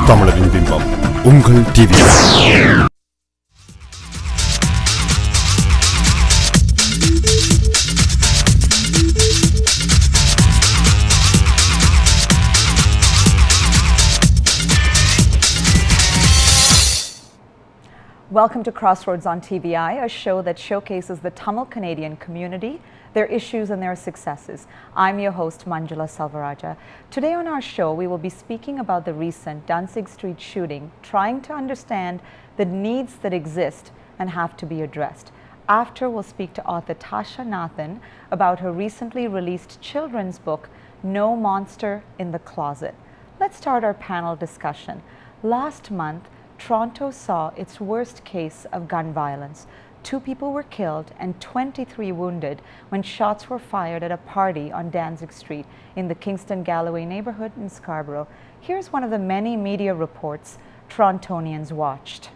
தமிழரின் பிம்பம் உங்கள் TVI. Welcome to CrossRoads on TVI, a show that showcases the Tamil Canadian community, their issues and their successes. I'm your host, Manjula Salvaraja. Today on our show, we will be speaking about the recent Danzig Street shooting, trying to understand the needs that exist and have to be addressed. After, we'll speak to author Tasha about her recently released children's book, No Monster in the Closet. Let's start our panel discussion. Last month, Toronto saw its worst case of gun violence. 2 people were killed and 23 wounded when shots were fired at a party on Danzig Street in the Kingston-Galloway neighborhood in Scarborough. Here's one of the many media reports Torontonians watched.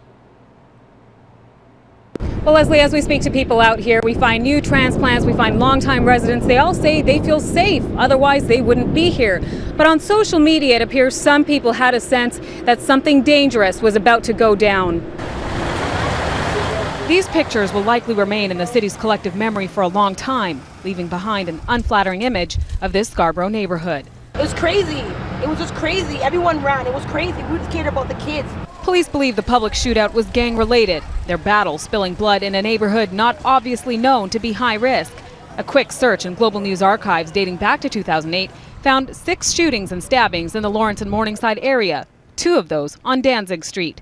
Well, Leslie, as we speak to people out here, we find new transplants, we find longtime residents. They all say they feel safe, otherwise they wouldn't be here. But on social media, it appears some people had a sense that something dangerous was about to go down. These pictures will likely remain in the city's collective memory for a long time, leaving behind an unflattering image of this Scarborough neighborhood. It was crazy. It was just crazy. Everyone ran. It was crazy. We just cared about the kids. Police believe the public shootout was gang-related, their battle spilling blood in a neighborhood not obviously known to be high risk. A quick search in Global News archives dating back to 2008 found 6 shootings and stabbings in the Lawrence and Morningside area, 2 of those on Danzig Street.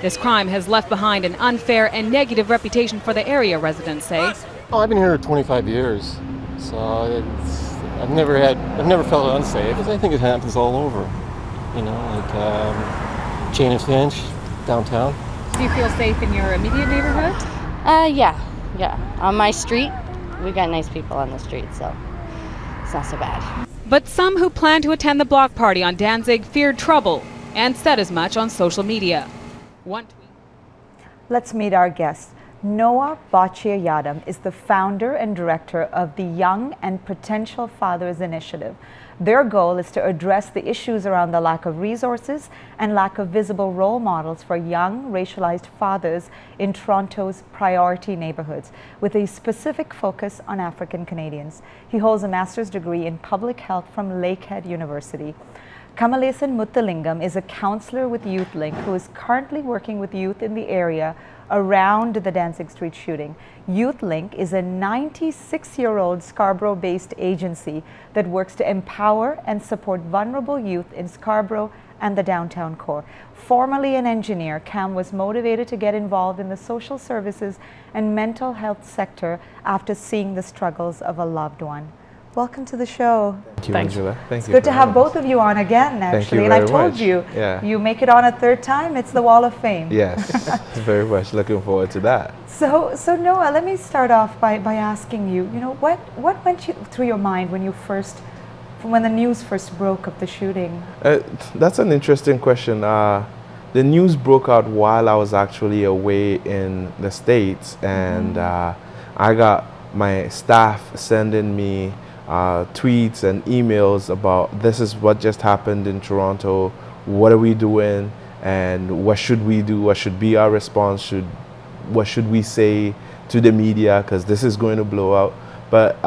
This crime has left behind an unfair and negative reputation for the area, residents say. Oh, I've been here 25 years, so I've never felt unsafe. I think it happens all over, you know, like Jane and Finch, downtown. Do you feel safe in your immediate neighborhood? Yeah. On my street, we got nice people on the street, so it's not so bad. But some who plan to attend the block party on Danzig feared trouble and said as much on social media. One tweet. Let's meet our guests. Noah Boakye-Yiadom is the founder and director of the Young and Potential Fathers Initiative. Their goal is to address the issues around the lack of resources and lack of visible role models for young racialized fathers in Toronto's priority neighborhoods, with a specific focus on African Canadians. He holds a master's degree in public health from Lakehead University. Kamalesan Muthulingam is a counselor with Youthlink who is currently working with youth in the area around the Danzig Street shooting. Youthlink is a 96-year-old Scarborough-based agency that works to empower and support vulnerable youth in Scarborough and the downtown core. Formerly an engineer, Cam was motivated to get involved in the social services and mental health sector after seeing the struggles of a loved one. Welcome to the show. Thank you, Angela. Thank you. It's good to have both of you on again, actually. And I told you, you make it on a 3rd time, it's the Wall of Fame. Yes, very much looking forward to that. So Noah, let me start off by asking you, what went through your mind when the news first broke of the shooting? That's an interesting question. The news broke out while I was actually away in the States, and I got my staff sending me tweets and emails about this is what just happened in Toronto, what are we doing, and what should we do, what should be our response, what should we say to the media, because this is going to blow out. But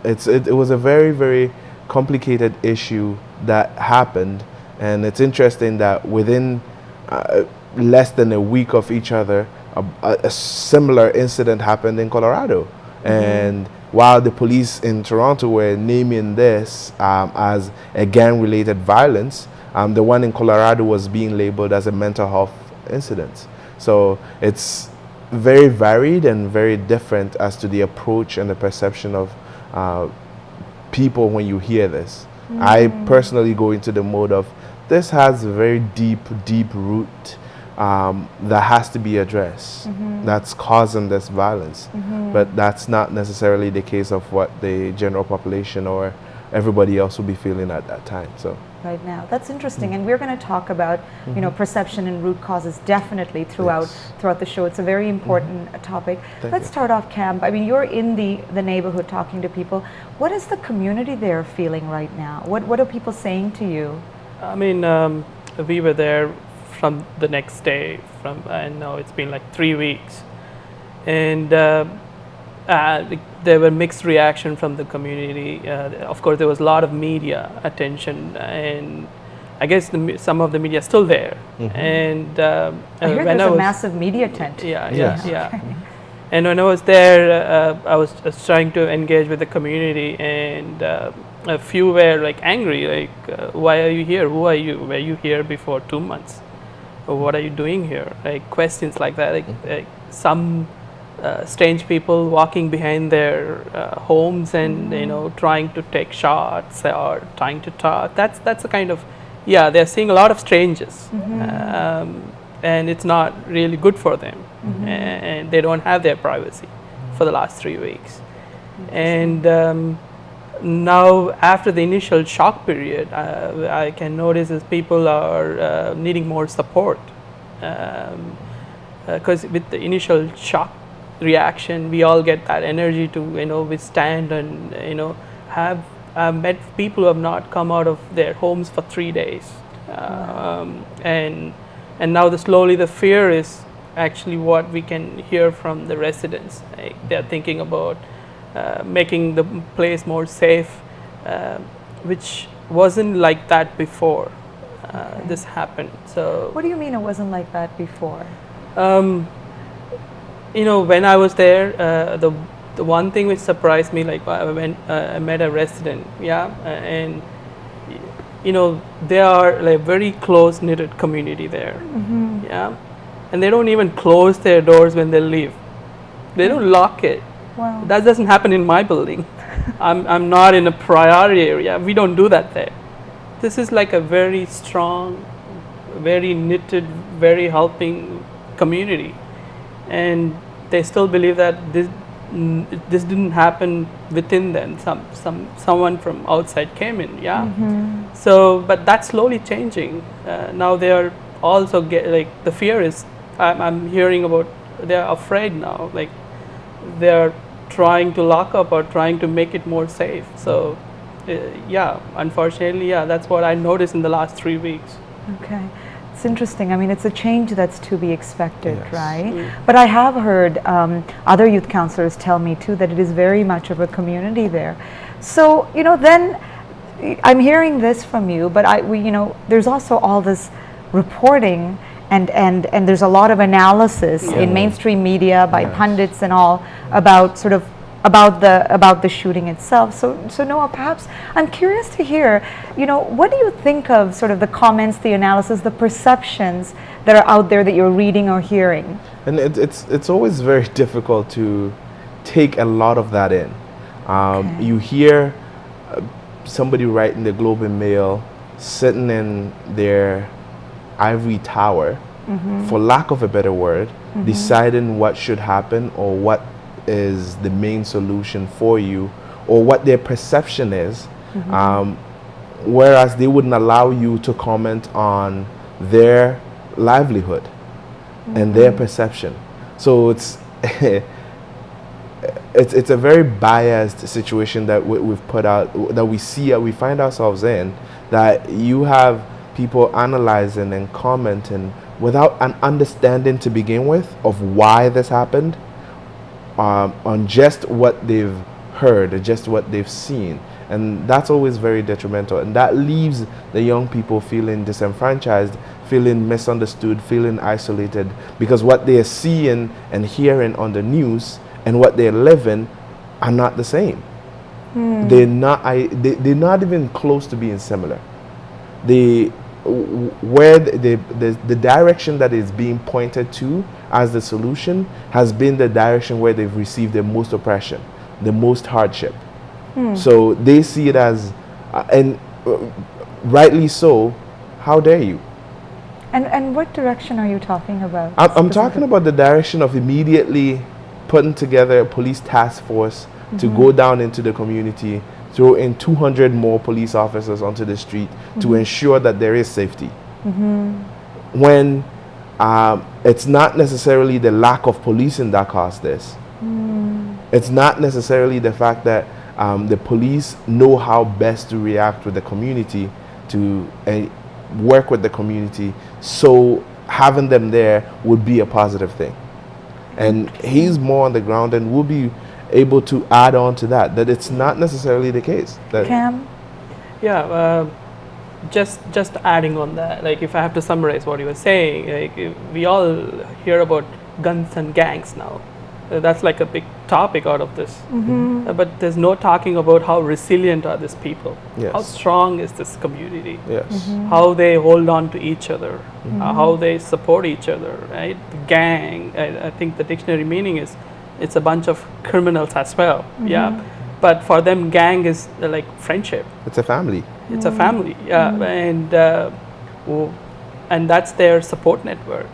it was a very, very complicated issue that happened, and it's interesting that within less than a week of each other, a similar incident happened in Colorado. And while the police in Toronto were naming this as a gang-related violence, the one in Colorado was being labeled as a mental health incident. So it's very varied and very different as to the approach and the perception of people when you hear this. I personally go into the mode of this has a very deep root that has to be addressed, that's causing this violence. But that's not necessarily the case of what the general population or everybody else will be feeling at that time. So right now, that's interesting, and we're going to talk about perception and root causes definitely throughout the show. It's a very important topic. Let's start off, Cam. I mean, you're in the neighborhood talking to people. What is the community there feeling right now? What are people saying to you? I mean, we were there from the next day. And now it's been like 3 weeks, and there were mixed reaction from the community. Of course, there was a lot of media attention, and I guess some of the media is still there. And I hear when there's I a was, massive media tent. yeah. Okay. And when I was there, I was trying to engage with the community, and a few were like angry, like, why are you here? Who are you? Were you here before 2 months? Or what are you doing here? Like questions like that. Like some strange people walking behind their homes and trying to take shots or trying to talk. That's the kind of, they're seeing a lot of strangers, and it's not really good for them, and they don't have their privacy for the last 3 weeks. And now after the initial shock period, I can notice as people are needing more support, because with the initial shock reaction, we all get that energy to withstand, and have met people who have not come out of their homes for 3 days, and now slowly the fear is actually what we can hear from the residents. Like they're thinking about making the place more safe, which wasn't like that before this happened. So What do you mean it wasn't like that before? When I was there, the one thing which surprised me, like I met a resident, and they are like very close knitted community there, and they don't even close their doors when they leave. They don't lock it. Wow. That doesn't happen in my building. I'm not in a priority area. We don't do that there. This is like a very strong, very knitted, very helping community, and they still believe that this didn't happen within them. Someone from outside came in, So, but that's slowly changing. Now they are also the fear is. I'm hearing about they're afraid now. Like they're trying to lock up or trying to make it more safe. So, unfortunately, that's what I noticed in the last 3 weeks. Okay. It's interesting. I mean, it's a change that's to be expected, Yes. right? But I have heard other youth counselors tell me too that it is very much of a community there. So, then I'm hearing this from you, but there's also all this reporting and there's a lot of analysis in mainstream media by pundits and all about about the shooting itself. So Noah, perhaps I'm curious to hear, what do you think of sort of the comments, the analysis, the perceptions that are out there that you're reading or hearing? And it's always very difficult to take a lot of that in. You hear somebody writing the Globe and Mail sitting in their ivory tower, for lack of a better word, deciding what should happen or what is the main solution for you or what their perception is, whereas they wouldn't allow you to comment on their livelihood and their perception. So it's it's a very biased situation that we've put out, that we find ourselves in, that you have people analyzing and commenting without an understanding to begin with of why this happened, on just what they've heard, or just what they've seen. And that's always very detrimental. And that leaves the young people feeling disenfranchised, feeling misunderstood, feeling isolated, because what they're seeing and hearing on the news and what they're living are not the same. They're not even close to being similar. The direction that is being pointed to as the solution has been the direction where they've received the most oppression, the most hardship. So they see it as, and rightly so, how dare you? And what direction are you talking about? I'm talking about the direction of immediately putting together a police task force to go down into the community, throw in 200 more police officers onto the street to ensure that there is safety. When it's not necessarily the lack of policing that caused this. It's not necessarily the fact that the police know how best to react with the community, to work with the community, so having them there would be a positive thing. And he's more on the ground and will be able to add on to that it's not necessarily the case. Cam? Yeah, just adding on that, like if I have to summarize what you were saying, like we all hear about guns and gangs now. That's like a big topic out of this. But there's no talking about how resilient are these people. Yes. How strong is this community? Yes. How they hold on to each other, how they support each other, right? The gang, I think the dictionary meaning is it's a bunch of criminals as well. Yeah. But for them, gang is like friendship. It's a family. It's a family, yeah, and that's their support network.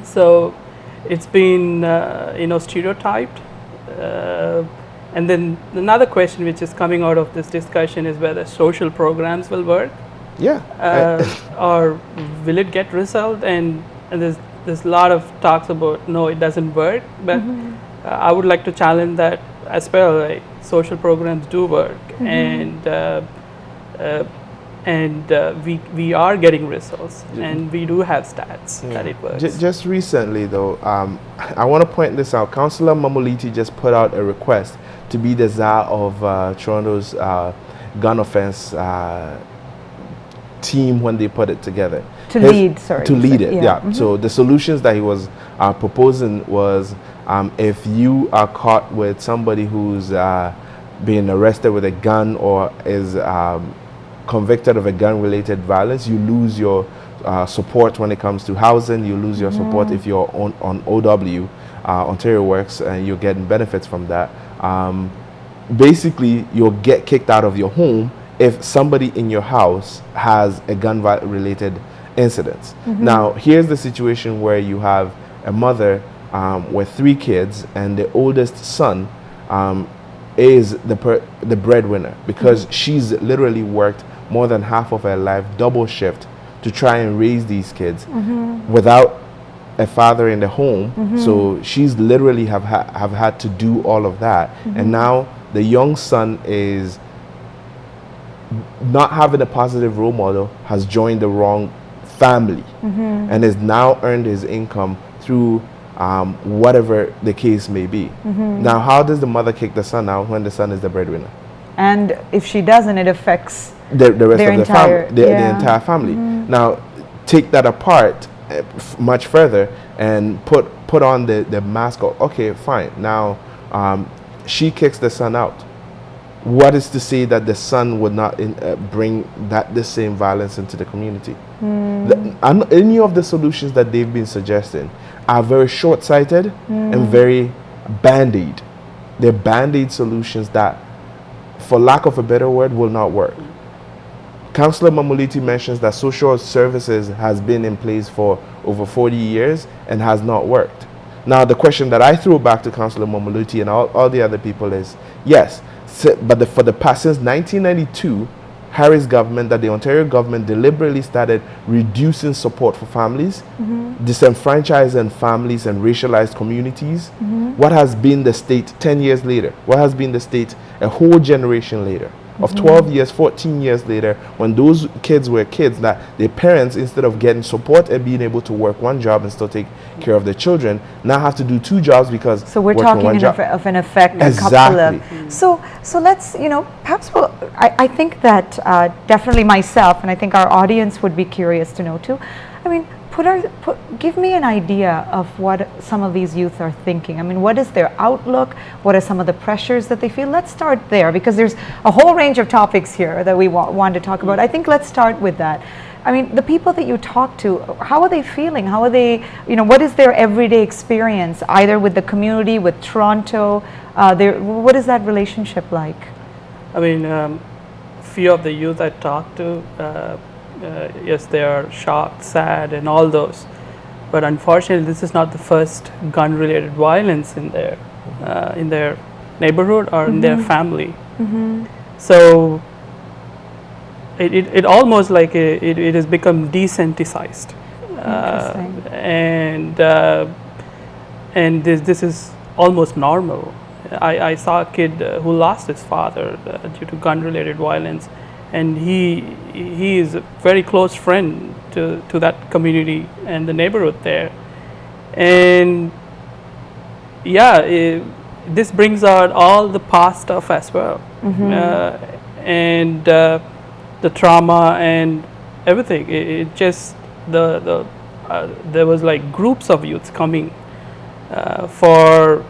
So it's been stereotyped, and then another question which is coming out of this discussion is whether social programs will work, or will it get result? And there's a lot of talks about no, it doesn't work, but I would like to challenge that as well. Like, social programs do work, and we are getting results, and we do have stats that it works. Just recently, though, I want to point this out. Councillor Mamuliti just put out a request to be the czar of Toronto's gun offense team when they put it together. To lead it, yeah. So the solutions that he was proposing was if you are caught with somebody who's being arrested with a gun or is convicted of a gun-related violence, you lose your support when it comes to housing, you lose your support if you're on OW, Ontario Works, and you're getting benefits from that. Basically, you'll get kicked out of your home if somebody in your house has a gun-related incident. Now, here's the situation where you have a mother with 3 kids, and the oldest son is the breadwinner, because she's literally worked more than half of her life double shift to try and raise these kids without a father in the home. So she's literally have had to do all of that, and now the young son is not having a positive role model, has joined the wrong family, and has now earned his income through whatever the case may be. Now, how does the mother kick the son out when the son is the breadwinner? And if she doesn't, it affects the rest of the entire family. Now, take that apart much further and put on the mask of, okay, fine. Now, she kicks the son out. What is to say that the son would not bring the same violence into the community? Any of the solutions that they've been suggesting are very short-sighted and very band-aid. They're band-aid solutions that, for lack of a better word, will not work. Councillor Mamuliti mentions that social services has been in place for over 40 years and has not worked. Now, the question that I throw back to Councillor Mamuliti and all the other people is, yes, but for the past, since 1992, Harris government, that the Ontario government deliberately started reducing support for families, disenfranchising families and racialized communities. What has been the state 10 years later? What has been the state a whole generation later? Of 12 years, 14 years later, when those kids were kids, that their parents, instead of getting support and being able to work one job and still take care of their children, now have to do 2 jobs because so we're talking of an effect. Exactly. So let's, perhaps I think that definitely myself, and I think our audience would be curious to know too. I mean, give me an idea of what some of these youth are thinking. I mean, what is their outlook? What are some of the pressures that they feel? Let's start there, because there's a whole range of topics here that we want to talk about. I think let's start with that. I mean, the people that you talk to, how are they feeling? How are they, what is their everyday experience, either with the community, with Toronto? What is that relationship like? I mean, few of the youth I talked to, yes, they are shocked, sad, and all those. But unfortunately, this is not the first gun-related violence in their neighborhood or in their family. So it almost like it has become desensitized, and this is almost normal. I saw a kid who lost his father due to gun-related violence, and he is a very close friend to that community and the neighborhood there. And yeah, this brings out all the past stuff as well, and the trauma and everything. It just there was like groups of youths coming for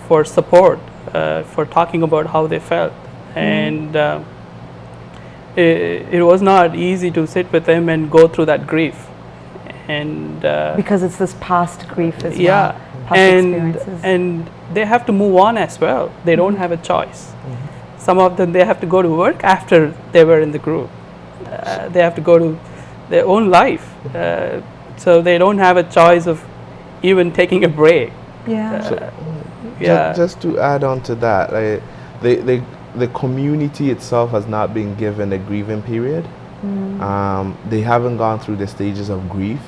for support, for talking about how they felt, and it was not easy to sit with them and go through that grief, and because it's this past grief as yeah, well. Past experiences. and they have to move on as well. They don't have a choice. Some of them, they have to go to work after they were in the group. They have to go to their own life, so they don't have a choice of even taking a break. Yeah. Just to add on to that, the community itself has not been given a grieving period. They haven't gone through the stages of grief.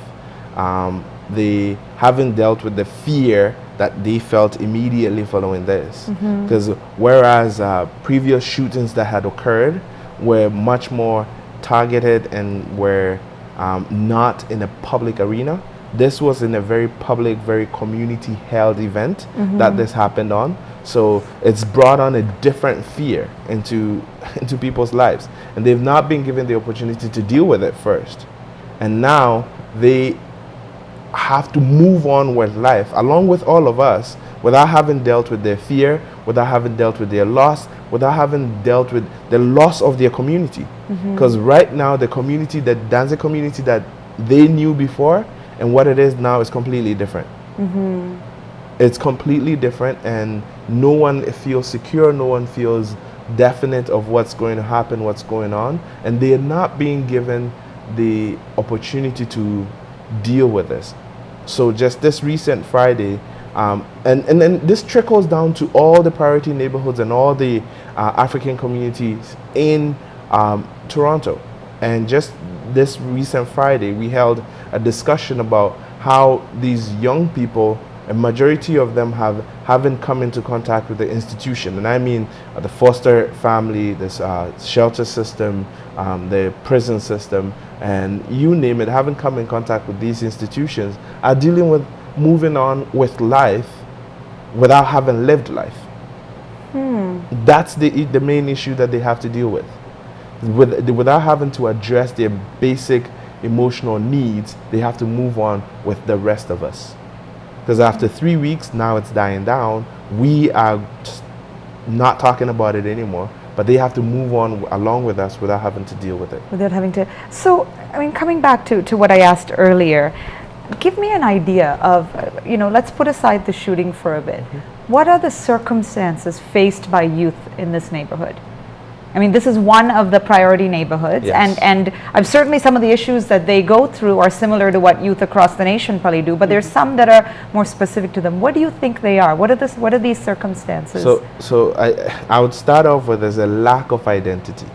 They haven't dealt with the fear that they felt immediately following this. Because whereas previous shootings that had occurred were much more targeted and were not in a public arena, this was in a very public, very community-held event that this happened on. So it's brought on a different fear into people's lives. And they've not been given the opportunity to deal with it first. And now they have to move on with life, along with all of us, without having dealt with their fear, without having dealt with their loss, without having dealt with the loss of their community. Because right now, the community, the Danzig community that they knew before, and what it is now is completely different. It's completely different, and no one feels secure, no one feels definite of what's going to happen, what's going on, and they are not being given the opportunity to deal with this. So just this recent Friday, and then this trickles down to all the priority neighborhoods and all the African communities in Toronto. And just this recent Friday, we held a discussion about how these young people, a majority of them haven't come into contact with the institution. And I mean the foster family, this shelter system, the prison system, and you name it, haven't come in contact with these institutions, are dealing with moving on with life without having lived life. That's the main issue that they have to deal with. Without having to address their basic emotional needs, they have to move on with the rest of us. Because after 3 weeks, now it's dying down. We are just not talking about it anymore, but they have to move on along with us without having to deal with it. Without having to. So, I mean, coming back to what I asked earlier, give me an idea of, let's put aside the shooting for a bit. What are the circumstances faced by youth in this neighborhood? I mean, this is one of the priority neighborhoods, Yes. and certainly some of the issues that they go through are similar to what youth across the nation probably do, but there's some that are more specific to them. What do you think they are? What are these circumstances? So I would start off with there's a lack of identity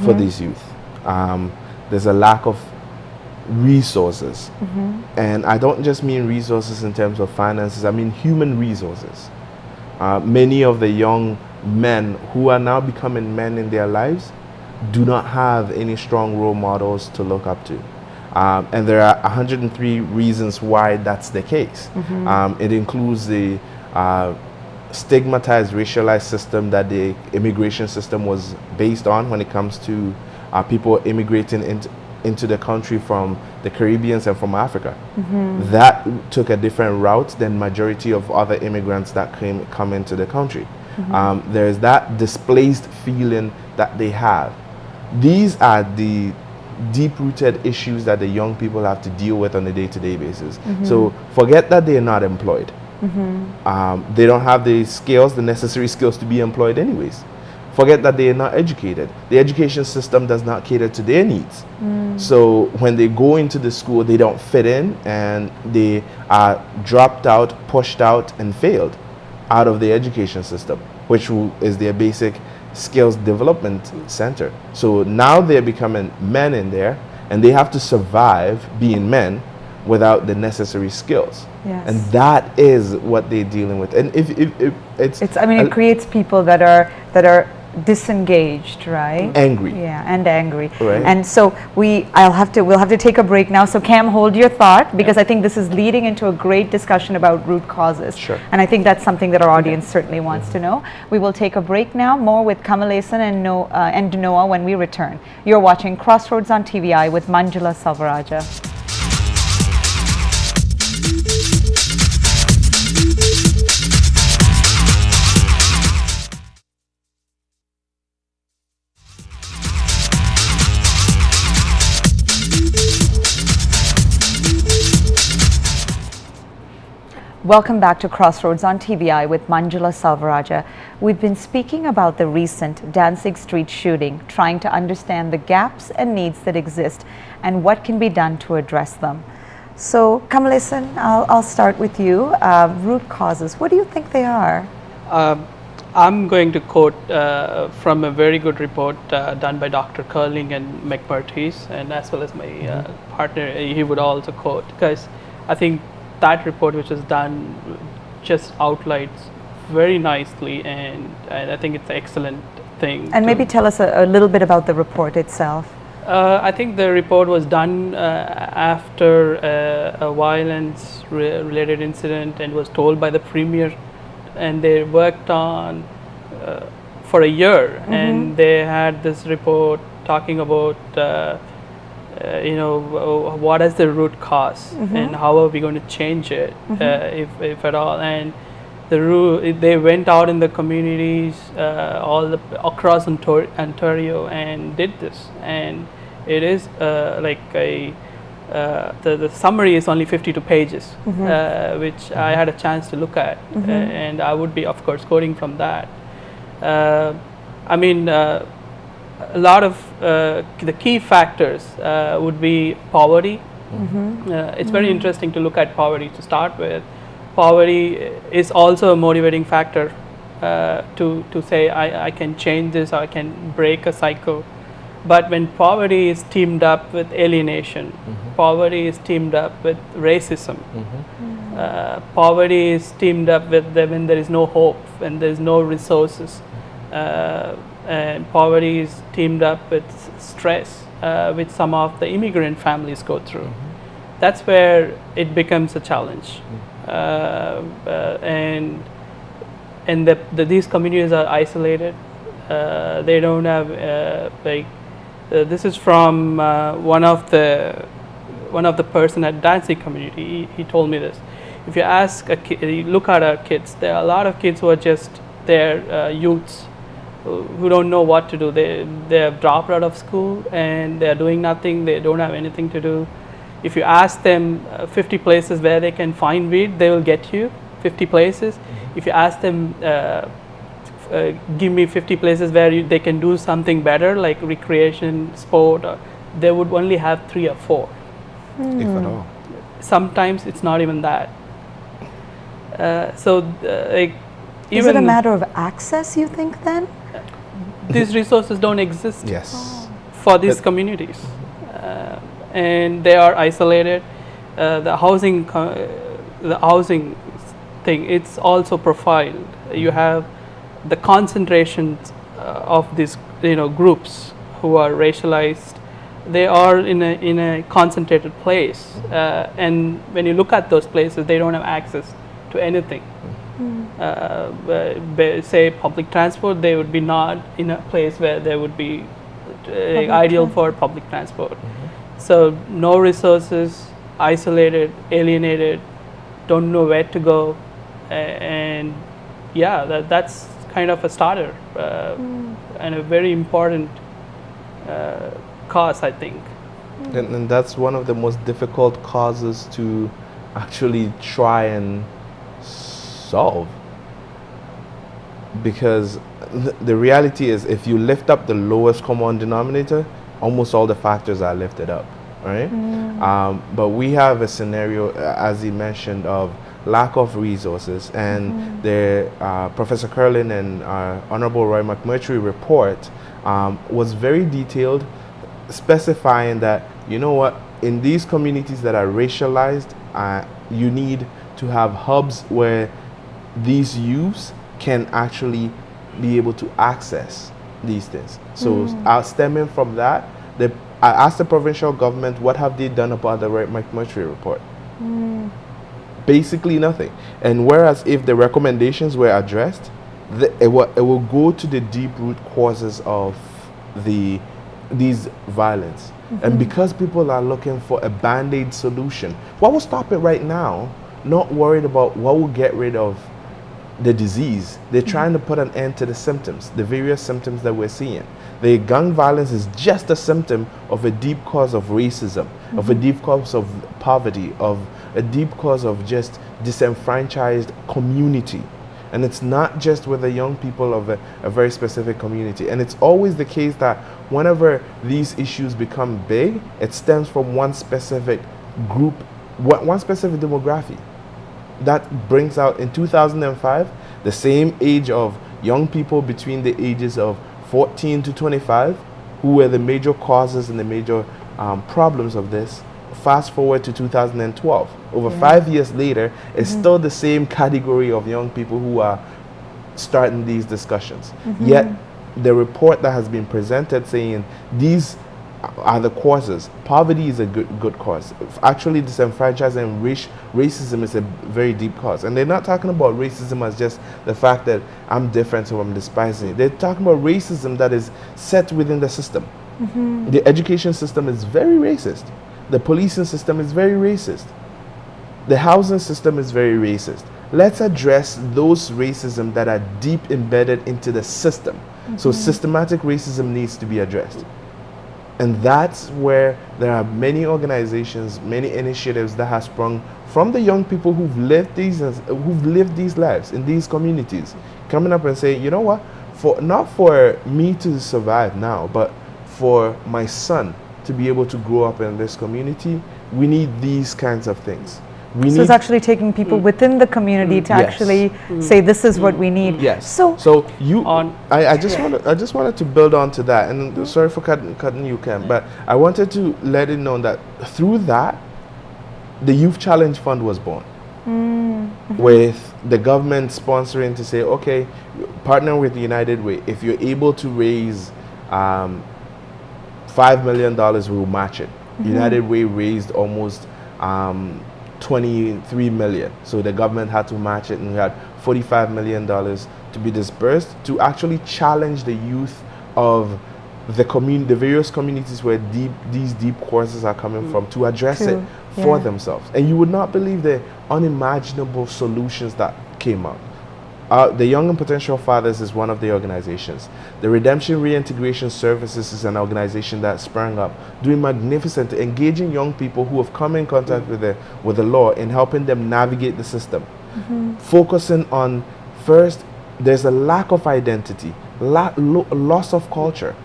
for these youth. There's a lack of resources, and I don't just mean resources in terms of finances. I mean human resources. Many of the young men who are now becoming men in their lives do not have any strong role models to look up to. And there are 103 reasons why that's the case. It includes the stigmatized, racialized system that the immigration system was based on when it comes to people immigrating into the country from the Caribbeans and from Africa. That took a different route than majority of other immigrants that come into the country. There's that displaced feeling that they have. These are the deep-rooted issues that the young people have to deal with on a day-to-day basis. So forget that they're not employed. They don't have the skills, the necessary skills to be employed anyways. Forget that they are not educated. The education system does not cater to their needs. So when they go into the school, they don't fit in, and they are dropped out, pushed out, and failed out of the education system, which is their basic skills development center. So now they're becoming men in there, and they have to survive being men without the necessary skills. Yes. And that is what they're dealing with. And if it's I mean, it creates people that are disengaged, right? Angry. Yeah, and angry. Right. And so we'll have to take a break now. So Cam, hold your thought, because I think this is leading into a great discussion about root causes. Sure. And I think that's something that our audience certainly wants to know. We will take a break now. More with Kamalesan and Noah when we return. You're watching Crossroads on TVI with Manjula Salvaraja. Welcome back to Crossroads on TVI with Manjula Salvaraja. We've been speaking about the recent Danzig Street shooting, trying to understand the gaps and needs that exist and what can be done to address them. So, Kamalesan, I'll start with you. Root causes, what do you think they are? I'm going to quote from a very good report done by Dr. Curling and McMurtry's, and as well as my partner, he would also quote, because I think that report which was done just outlines very nicely, and I think it's an excellent thing. And maybe tell us a little bit about the report itself. I think the report was done after a violence related incident, and was told by the premier, and they worked on for a year, and they had this report talking about what is the root cause and how are we going to change it, if at all. And they went out in the communities across Ontario and did this, and it is the summary is only 52 pages, which I had a chance to look at, and I would be of course quoting from that. A lot of the key factors would be poverty. It's very interesting to look at poverty to start with. Poverty is also a motivating factor to say I can change this, or I can break a cycle. But when poverty is teamed up with alienation, poverty is teamed up with racism, poverty is teamed up with when there is no hope, when there is no resources, and poverty is teamed up with stress, which some of the immigrant families go through. That's where it becomes a challenge. And these communities are isolated. They don't have this is from one of the person at Danzig community. He told me this. If you ask a kid, you look at our kids, there are a lot of kids who are just there, youths who don't know what to do. They have dropped out of school and they are doing nothing. They don't have anything to do. If you ask them 50 places where they can find weed, they will get you 50 places. If you ask them, give me 50 places where they can do something better, like recreation, sport, they would only have 3 or 4. If at all. Sometimes it's not even that. Is it a matter of access, you think, then? These resources don't exist for these communities, and they are isolated. The housing thing, it's also profiled. You have the concentrations of these groups who are racialized. They are in a concentrated place, and when you look at those places, they don't have access to anything. Say public transport, they would be not in a place where they would be ideal for public transport. So no resources, isolated, alienated, don't know where to go, and that's kind of a starter and a very important cause, I think. And that's one of the most difficult causes to actually try and solve, because the reality is, if you lift up the lowest common denominator, almost all the factors are lifted up, right? But we have a scenario, as he mentioned, of lack of resources, and the Professor Curlin and Honorable Roy McMurtry report was very detailed, specifying that, in these communities that are racialized, you need to have hubs where these youths can actually be able to access these things. So stemming from that, I asked the provincial government, what have they done about the McMurtry report? Basically nothing. And whereas if the recommendations were addressed, it will go to the deep root causes of these violence. And because people are looking for a band-aid solution, what will stop it right now, not worried about what will get rid of the disease, they're trying to put an end to the symptoms, the various symptoms that we're seeing. The gang violence is just a symptom of a deep cause of racism, of a deep cause of poverty, of a deep cause of just disenfranchised community. And it's not just with the young people of a very specific community. And it's always the case that whenever these issues become big, it stems from one specific group, one specific demography. That brings out, in 2005, the same age of young people between the ages of 14 to 25, who were the major causes and the major problems of this. Fast forward to 2012. Over 5 years later, it's still the same category of young people who are starting these discussions. Yet, the report that has been presented saying these are the causes. Poverty is a good cause. Actually, disenfranchisement and racism is a very deep cause. And they're not talking about racism as just the fact that I'm different, so I'm despising it. They're talking about racism that is set within the system. The education system is very racist. The policing system is very racist. The housing system is very racist. Let's address those racism that are deep embedded into the system. So systematic racism needs to be addressed. And that's where there are many organizations, many initiatives that have sprung from the young people who've lived these lives in these communities, coming up and saying, you know what, not for me to survive now, but for my son to be able to grow up in this community, we need these kinds of things. So it's actually taking people within the community to actually say this is what we need. Yes. So you, I just wanted to build on to that, and sorry for cutting you, Ken, but I wanted to let it known that through that, the Youth Challenge Fund was born, with the government sponsoring to say, okay, partner with United Way. If you're able to raise $5 million, we'll match it. United Way raised almost 23 million, so the government had to match it, and we had $45 million to be dispersed to actually challenge the youth of the various communities where these deep causes are coming from, to address it for themselves. And you would not believe the unimaginable solutions that came out. The Young and Potential Fathers is one of the organizations. The Redemption Reintegration Services is an organization that sprang up, doing magnificent, engaging young people who have come in contact with the law and helping them navigate the system. Focusing on, first, there's a lack of identity, loss of culture.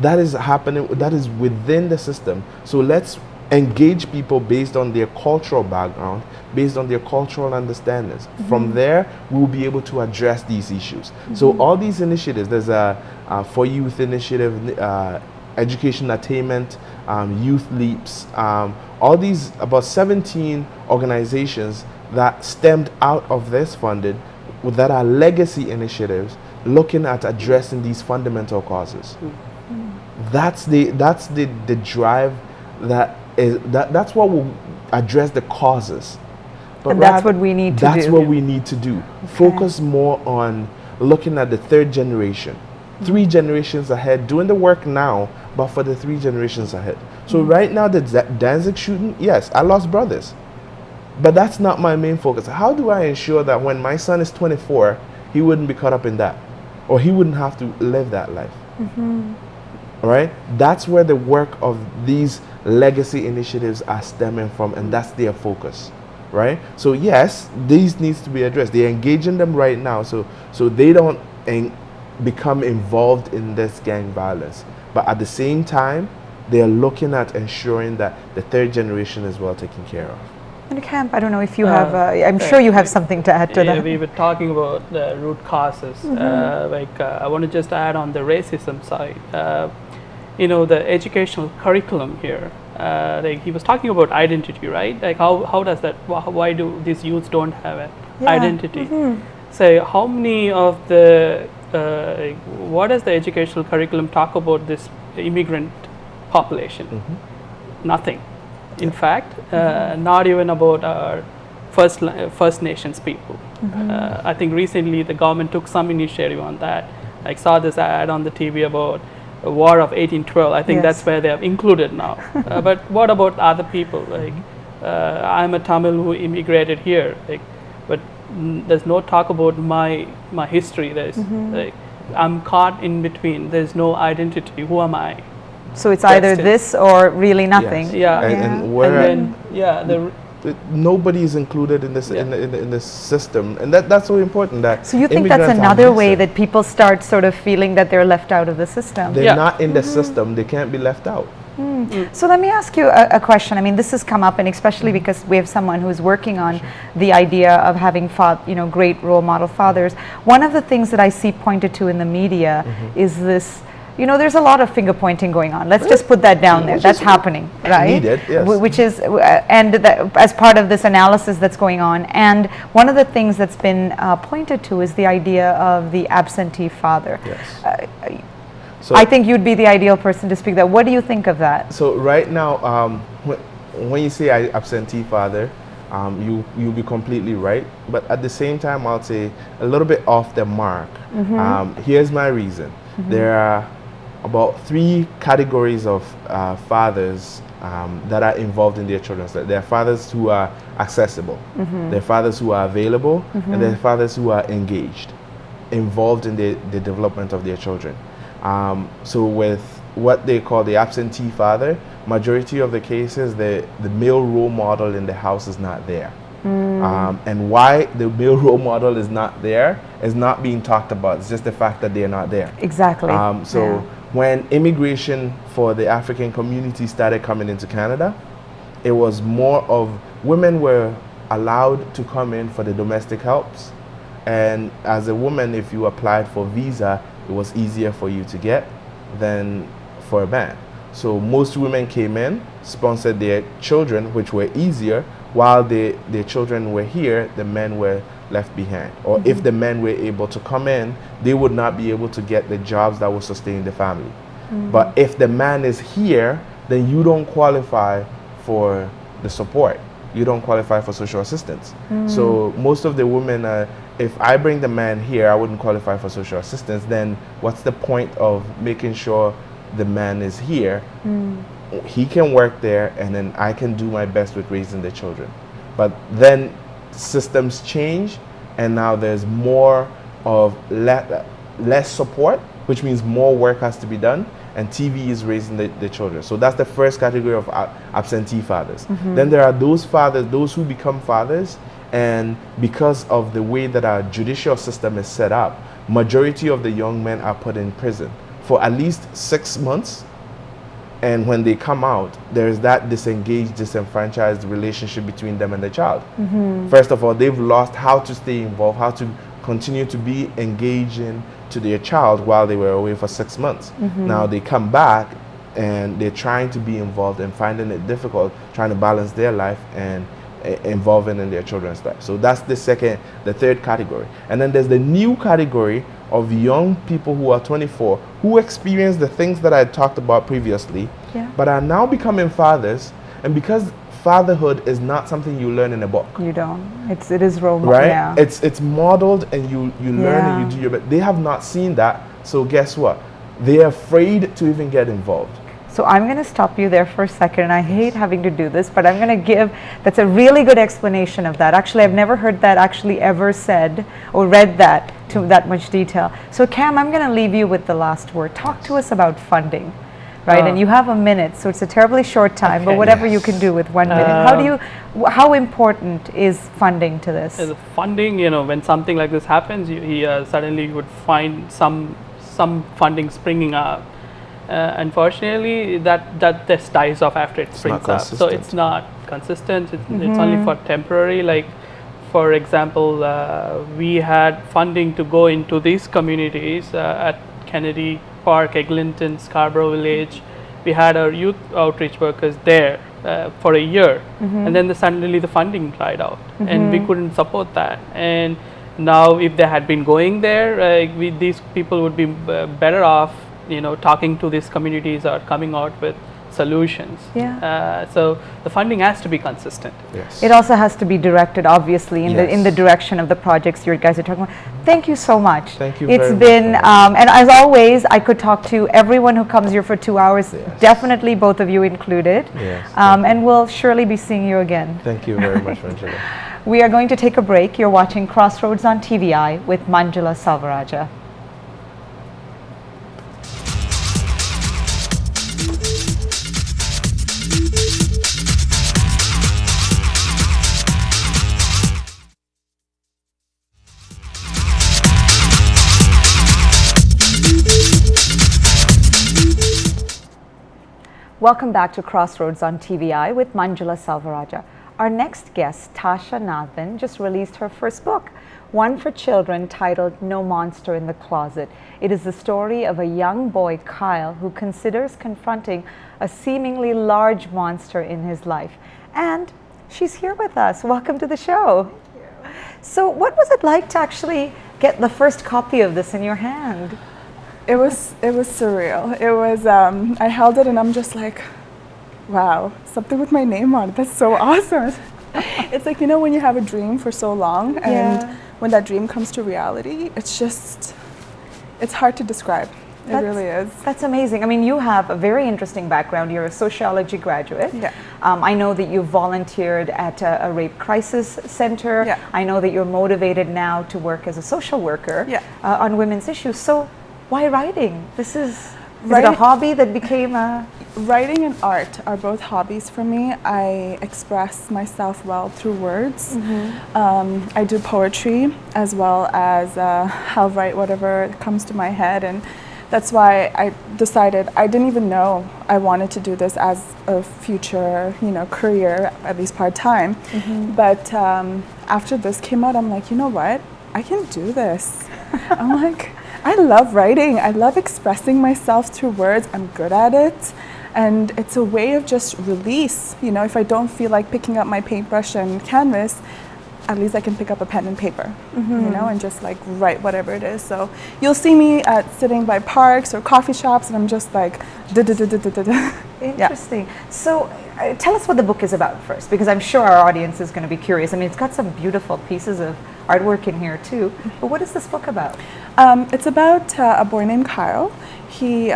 That is happening, that is within the system. So let's engage people based on their cultural background, based on their cultural understandings. From there, we'll be able to address these issues. So all these initiatives, there's a For Youth initiative, Education Attainment, Youth Leaps, all these, about 17 organizations that stemmed out of this funding, that are legacy initiatives looking at addressing these fundamental causes. That's the drive that's what will address the causes. But and that's what we need to do. That's what we need to do. Focus more on looking at the third generation, 3 generations ahead, doing the work now, but for the 3 generations ahead. So right now, the Danzig shooting, yes, I lost brothers, but that's not my main focus. How do I ensure that when my son is 24, he wouldn't be caught up in that, or he wouldn't have to live that life? All right, that's where the work of these legacy initiatives are stemming from, and that's their focus, right? So yes, these needs to be addressed. They're engaging them right now, so they don't become involved in this gang violence. But at the same time, they're looking at ensuring that the 3rd generation is well taken care of. And Camp, I don't know if you have, I'm sure you have something to add to that. We were talking about the root causes. I want to just add on the racism side. The educational curriculum here, he was talking about identity, right? Like how does that, why do these youths don't have an identity? So how many of the what does the educational curriculum talk about this immigrant population? Nothing. In fact, not even about our First Nations people. I think recently the government took some initiative on that. I saw this ad on the TV about a war of 1812. I think that's where they have included now. But what about other people? Like, I'm a Tamil who immigrated here, but there's no talk about my history. There's like, I'm caught in between. There's no identity. Who am I? So it's either this or really nothing. Nobody is included in this in this system, and that's so important. That so you think that's another way that people start sort of feeling that they're left out of the system? They're not in the system. They can't be left out. So let me ask you a question. I mean, this has come up, and especially because we have someone who's working on the idea of having great role model fathers. One of the things that I see pointed to in the media is this. There's a lot of finger pointing going on. Let's just put that down there. That's happening, right? Needed, yes. Which is, as part of this analysis that's going on. And one of the things that's been pointed to is the idea of the absentee father. Yes. So I think you'd be the ideal person to speak that. What do you think of that? So right now, when you say absentee father, you'll be completely right. But at the same time, I'll say a little bit off the mark. Here's my reason. There are about 3 categories of fathers that are involved in their children's life. There are fathers who are accessible, there are fathers who are available, and there are fathers who are engaged, involved in the development of their children. So with what they call the absentee father, majority of the cases, the male role model in the house is not there. And why the male role model is not there is not being talked about. It's just the fact that they're not there. Exactly. When immigration for the African community started coming into Canada, it was more of women were allowed to come in for the domestic helps. And as a woman, if you applied for visa, it was easier for you to get than for a man. So most women came in, sponsored their children, which were easier. While their children were here, the men were left behind. Or if the men were able to come in, they would not be able to get the jobs that would sustain the family. But if the man is here, then you don't qualify for the support. You don't qualify for social assistance. So most of the women, if I bring the man here, I wouldn't qualify for social assistance. Then what's the point of making sure the man is here? He can work there, and then I can do my best with raising the children. But then systems change, and now there's more of less support, which means more work has to be done, and TV is raising the children. So that's the first category of absentee fathers. Then there are those fathers, those who become fathers, and because of the way that our judicial system is set up, majority of the young men are put in prison for at least 6 months. And when they come out, there is that disengaged, disenfranchised relationship between them and the child. First of all, they've lost how to stay involved, how to continue to be engaging to their child while they were away for 6 months. Now they come back and they're trying to be involved and finding it difficult, trying to balance their life and involving in their children's life. So that's the third category. And then there's the new category of young people who are 24 who experience the things that I talked about previously, but are now becoming fathers. And because fatherhood is not something you learn in a book, you don't. It is role model. Right? Yeah. It's modeled, and you learn and you do your best. They have not seen that, so guess what? They're afraid to even get involved. So I'm going to stop you there for a second, and I hate having to do this, but I'm going to give, that's a really good explanation of that. Actually, I've never heard that actually ever said or read that to that much detail. So Cam, I'm going to leave you with the last word. Talk to us about funding, right? And you have a minute, so it's a terribly short time, but whatever you can do with 1 minute. How important is funding to this? Funding, when something like this happens, suddenly you would find some funding springing up. Unfortunately, that just dies off after it springs up. So it's not consistent. It's only for temporary. Like, for example, we had funding to go into these communities at Kennedy Park, Eglinton, Scarborough Village. We had our youth outreach workers there for a year, and then suddenly the funding dried out, and we couldn't support that. And Now, if they had been going there, these people would be better off, talking to these communities or coming out with solutions. Yeah. So the funding has to be consistent. Yes. It also has to be directed, obviously, in the direction of the projects you guys are talking about. Thank you so much. Thank you. It's been, and as always, I could talk to everyone who comes here for 2 hours. Yes. Definitely, both of you included. Yes. And we'll surely be seeing you again. Thank you very much, Manjula. We are going to take a break. You're watching Crossroads on TVI with Manjula Salvaraja. Welcome back to Crossroads on TVI with Manjula Salvaraja. Our next guest, Tasha, just released her first book, one for children, titled No Monster in the Closet. It is the story of a young boy, Kyle, who considers confronting a seemingly large monster in his life. And she's here with us. Welcome to the show. Thank you. So what was it like to actually get the first copy of this in your hand? It was surreal. It was, I held it and I'm just like, wow, something with my name on it. That's so awesome. It's like, when you have a dream for so long and when that dream comes to reality, it's hard to describe. It really is. That's amazing. I mean, you have a very interesting background. You're a sociology graduate. Yeah. I know that you volunteered at a rape crisis center. Yeah. I know that you're motivated now to work as a social worker on women's issues. So why writing? Is it a hobby that became a... Writing and art are both hobbies for me. I express myself well through words. I do poetry as well as I'll write whatever comes to my head, and that's why I decided, I didn't even know I wanted to do this as a future, career, at least part-time. But after this came out, I'm like, you know what? I can do this. I'm like, I love writing. I love expressing myself through words. I'm good at it. And it's a way of just release. If I don't feel like picking up my paintbrush and canvas, at least I can pick up a pen and paper, and just like write whatever it is. So you'll see me sitting by parks or coffee shops, and I'm just like, Interesting. Yeah. So tell us what the book is about first, because I'm sure our audience is going to be curious. I mean, it's got some beautiful pieces of artwork in here too. But what is this book about? It's about a boy named Kyle. He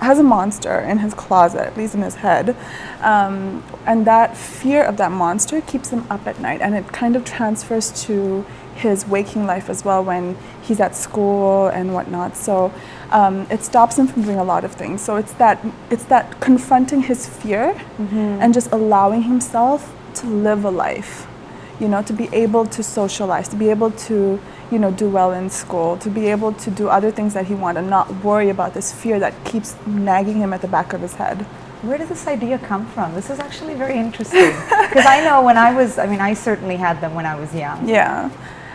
has a monster in his closet, at least in his head, and that fear of that monster keeps him up at night, and it kind of transfers to his waking life as well when he's at school and whatnot. So it stops him from doing a lot of things. So it's that confronting his fear and just allowing himself to live a life, to be able to socialize, to be able to do well in school, to be able to do other things that he wants and not worry about this fear that keeps nagging him at the back of his head. Where did this idea come from? This is actually very interesting. Because I know I certainly had them when I was young. Yeah.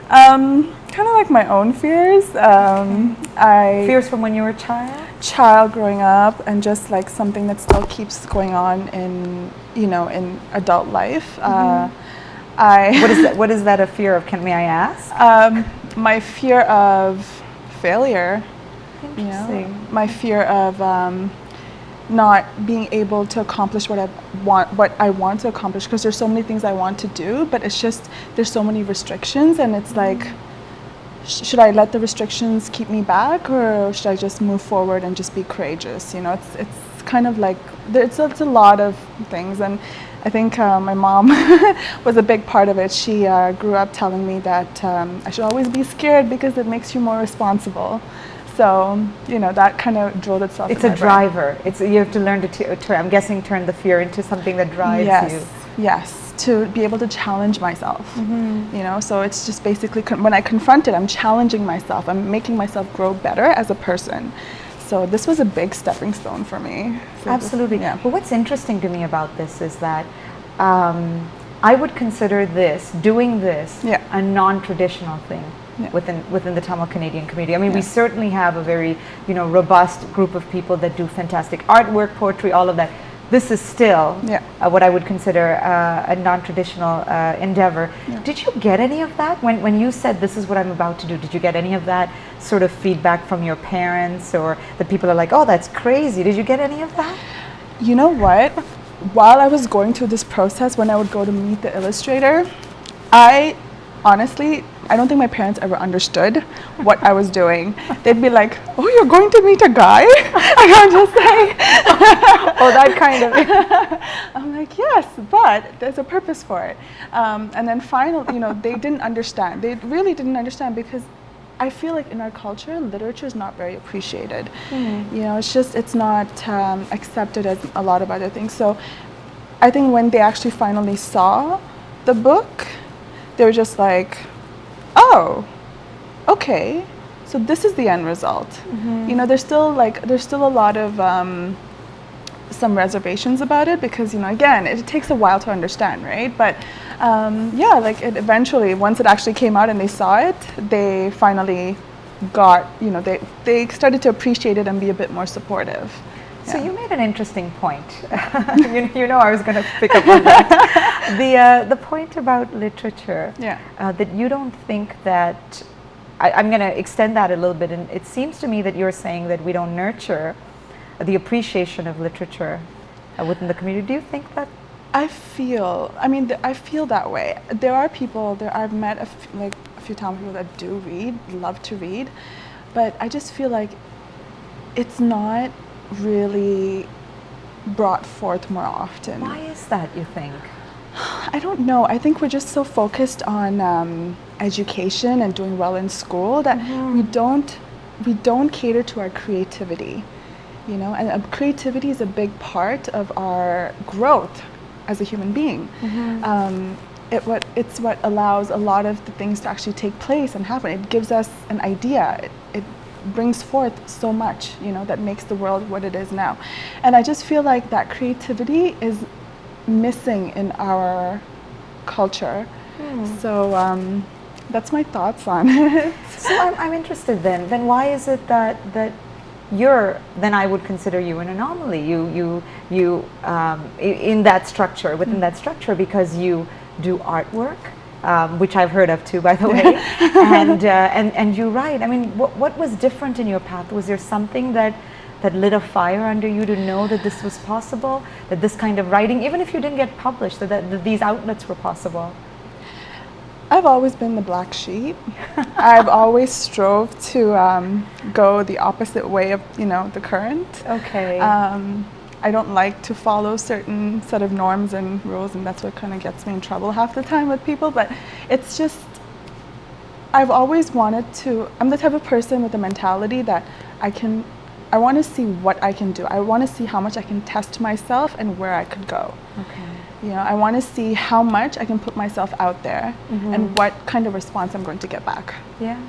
Kind of like my own fears. Fears from when you were a child? Child growing up, and just like something that still keeps going on in adult life. What is that a fear of? May I ask? My fear of failure. Interesting. My fear of not being able to accomplish what I want to accomplish, because there's so many things I want to do, but it's just there's so many restrictions, and it's like, should I let the restrictions keep me back, or should I just move forward and just be courageous? It's kind of like it's a lot of things, and I think my mom was a big part of it. She grew up telling me that I should always be scared because it makes you more responsible. So, that kind of drove itself. It's a driver. You have to learn to I'm guessing, turn the fear into something that drives you. Yes, to be able to challenge myself. So it's just basically, when I confront it, I'm challenging myself. I'm making myself grow better as a person. So this was a big stepping stone for me. So absolutely. But what's interesting to me about this is that I would consider doing this a non-traditional thing within the Tamil Canadian community. I mean, we certainly have a very robust group of people that do fantastic artwork, poetry, all of that. this is still Yeah. what I would consider a non-traditional endeavor. Yeah. Did you get any of that when you said this is what I'm about to do? Did you get any of that sort of feedback from your parents, or the people are like, oh, that's crazy? Did you get any of that? You know what? While I was going through this process, when I would go to meet the illustrator, I don't think my parents ever understood what I was doing. They'd be like, oh, you're going to meet a guy? And I'm just like, Oh, that kind of. I'm like, yes, but there's a purpose for it. And then finally, they didn't understand. They really didn't understand, because I feel like in our culture, literature is not very appreciated. It's not accepted as a lot of other things. So I think when they actually finally saw the book, they were just like, oh, okay, so this is the end result. There's still a lot of some reservations about it, because again, it takes a while to understand, right? But it eventually, once it actually came out and they saw it, they finally got, they started to appreciate it and be a bit more supportive. So you made an interesting point. I was going to pick up on that. The point about literature, that you don't think that, I'm going to extend that a little bit, and it seems to me that you're saying that we don't nurture the appreciation of literature within the community. Do you think that? I feel that way. There are people, I've met a few times people that do read, love to read, but I just feel like it's not really brought forth more often. Why is that, you think? I don't know. I think we're just so focused on education and doing well in school that we don't cater to our creativity, and creativity is a big part of our growth as a human being. It's what allows a lot of the things to actually take place and happen. It gives us an idea. It brings forth so much, that makes the world what it is now. And I just feel like that creativity is missing in our culture. So that's my thoughts on it. So I'm interested then why is it that then I would consider you an anomaly, you in that structure, within that structure, because you do artwork, which I've heard of too, by the way, and you write. I mean, what was different in your path? Was there something that lit a fire under you to know that this was possible, that this kind of writing, even if you didn't get published, that these outlets were possible? I've always been the black sheep. I've always strove to go the opposite way of the current. Okay. I don't like to follow certain set of norms and rules, and that's what kind of gets me in trouble half the time with people. But it's just, I've always wanted to, I'm the type of person with a mentality that I want to see what I can do. I want to see how much I can test myself and where I could go. Okay. I want to see how much I can put myself out there and what kind of response I'm going to get back. Yeah.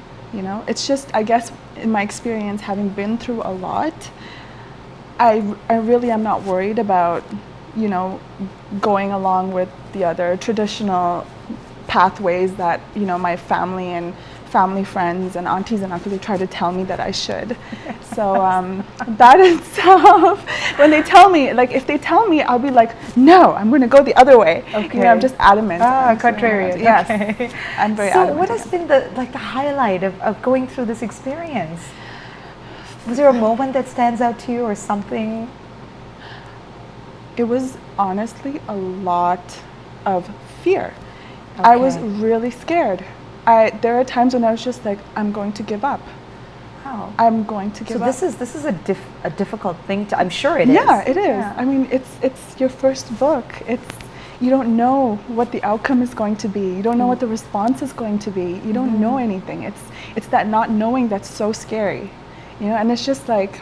It's just, I guess, in my experience, having been through a lot, I really am not worried about, going along with the other traditional pathways that, my family and family friends and aunties and uncles try to tell me that I should. So that itself, when they tell me, if they tell me, I'll be like, no, I'm going to go the other way. Okay. I'm just adamant. Contrarian. Yes. Okay. I'm very adamant. So what has been the highlight of going through this experience? Was there a moment that stands out to you, or something? It was honestly a lot of fear. Okay. I was really scared. There are times when I was just like, I'm going to give up. Wow. I'm going to give up. So this is a difficult thing to, I'm sure it is. Yeah, it is. Yeah. I mean, it's your first book. You don't know what the outcome is going to be. You don't know what the response is going to be. You don't know anything. It's that not knowing that's so scary. And it's just like,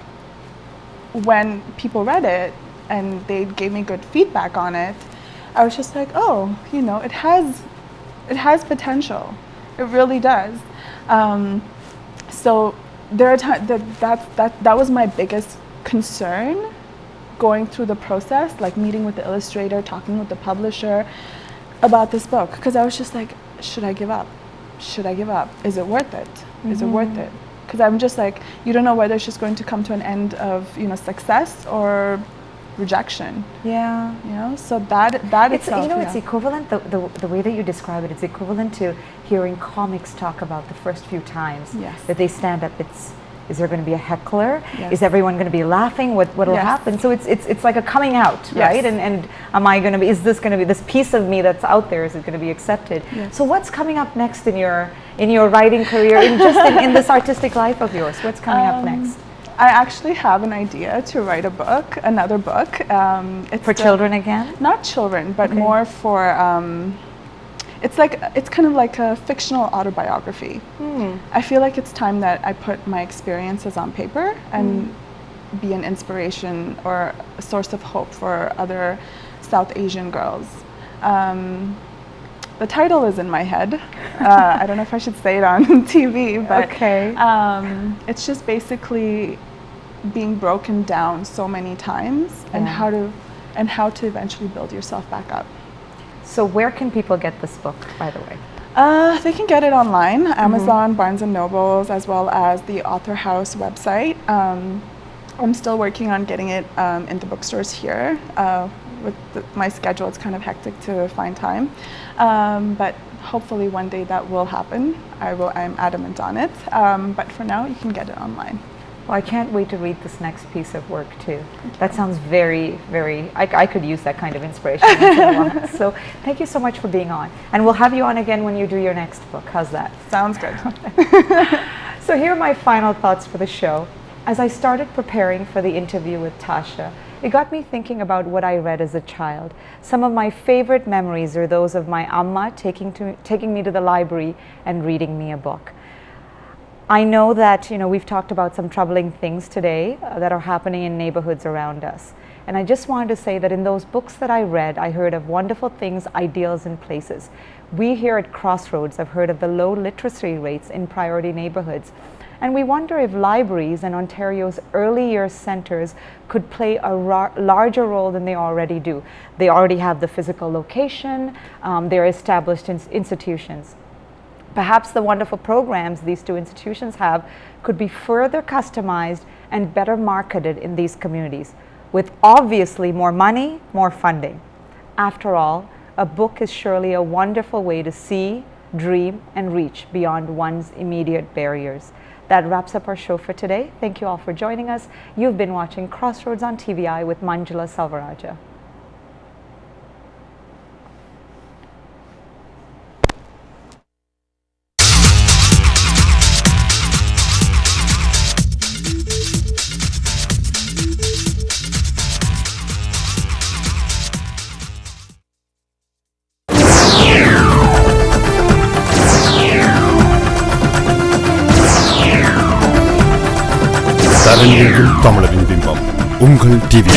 when people read it and they gave me good feedback on it, I was just like, oh, it has potential. It really does. So there are times that was my biggest concern going through the process, like meeting with the illustrator, talking with the publisher about this book, because I was just like, should I give up? Should I give up? Is it worth it? Is it worth it? Because I'm just like, you don't know whether it's just going to come to an end of success, or rejection. Yeah. You know, so that It's, itself, you know, it's equivalent, the way that you describe it, it's equivalent to hearing comics talk about the first few times Yes. that they stand up. Is there going to be a heckler? Yes. Is everyone going to be laughing? What will Yes. happen? So it's like a coming out, Yes. right? And am I going to be? Is this going to be this piece of me that's out there? Is it going to be accepted? Yes. So what's coming up next in your writing career, in this artistic life of yours? What's coming up next? I actually have an idea to write another book. It's For children again? Not children, but Okay. more for. It's kind of like a fictional autobiography. I feel like it's time that I put my experiences on paper and be an inspiration or a source of hope for other South Asian girls. The title is in my head. I don't know if I should say it on TV, but Okay. it's just basically being broken down so many times and how to eventually build yourself back up. So where can people get this book, by the way? They can get it online, Amazon, Barnes & Nobles, as well as the Author House website. I'm still working on getting it in the bookstores here. With my schedule, it's kind of hectic to find time. But hopefully one day that will happen. I'm adamant on it. But for now, you can get it online. Well, I can't wait to read this next piece of work too. That sounds very, very, I could use that kind of inspiration once in a while. So thank you so much for being on. And we'll have you on again when you do your next book. How's that? Sounds good. So here are my final thoughts for the show. As I started preparing for the interview with Tasha, it got me thinking about what I read as a child. Some of my favorite memories are those of my amma taking me to the library and reading me a book. I know that, we've talked about some troubling things today that are happening in neighborhoods around us. And I just wanted to say that in those books that I read, I heard of wonderful things, ideals, and places. We here at CrossRoads have heard of the low literacy rates in priority neighborhoods. And we wonder if libraries and Ontario's early years centres could play a larger role than they already do. They already have the physical location, they're established institutions. Perhaps the wonderful programs these two institutions have could be further customized and better marketed in these communities, with obviously more money, more funding. After all, a book is surely a wonderful way to see, dream, and reach beyond one's immediate barriers. That wraps up our show for today. Thank you all for joining us. You've been watching CrossRoads on TVI with Manjula Salvaraja. தமிழரின் பிம்பம் உங்கள் TV.